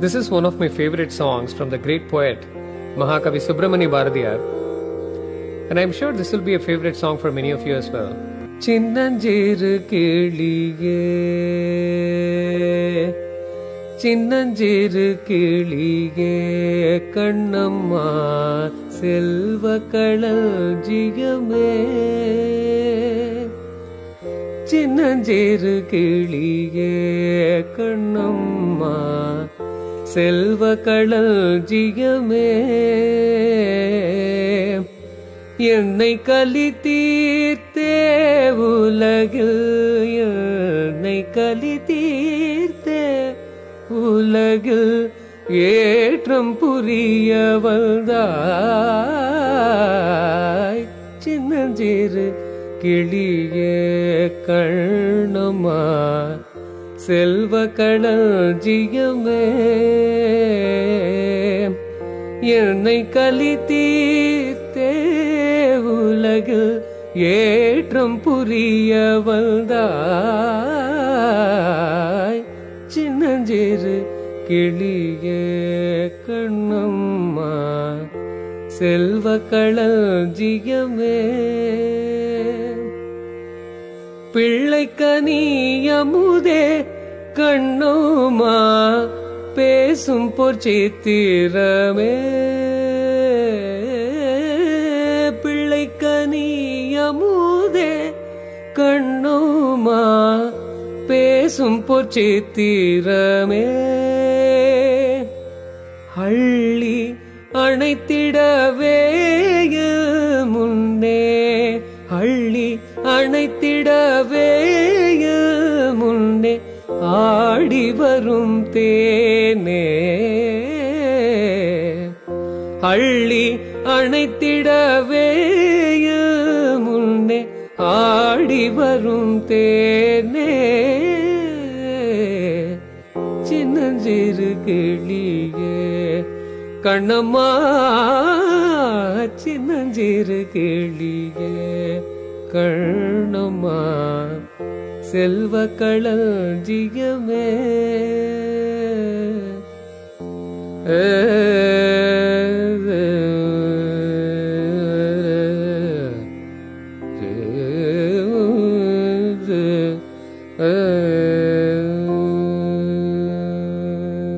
This is one of my favorite songs from the great poet Mahakavi Subramani Bharadiyar, and I'm sure this will be a favorite song for many of you as well. சின்னஞ்சிறு கிளியே சின்னஞ்சிறு கிளியே கண்ணம்மா செல்வ களஞ்சியமே சின்னஞ்சிறு கிளியே கண்ணம்மா செல்வ களஞ்சியமே என்னை கலி தீர்த்தே உலகில் என்னை கலி தீர்த்தே உலகில் ஏற்றம் புரிய வந்தாய் சின்னஞ்சிறு கிளியே கண்ணம்மா செல்வ களஞ்சியமே என்னை கலி தீர்த்தே உலகில் ஏற்றம் புரிய வந்தாய் சின்னஞ்சிறு கிளியே கண்ணம்மா செல்வ களஞ்சியமே பிள்ளைக்கனியமுதே கண்ணம்மா பேசும் பொற்சித்திரமே பிள்ளைக்கனியமுதே கண்ணம்மா பேசும் பொற்சித்திரமே அள்ளி அணைத்திடவே முன்னே அள்ளி அணைத்திடவே முன்னே ஆடி வரும் தேனே அள்ளி அணைத்திடவே முன்னே ஆடி வரும் தேனே சின்னஞ்சிறு கிளியே கண்ணம்மா சின்னஞ்சிறு கிளியே கண்ணம்மா செல்வ களஞ்சியமே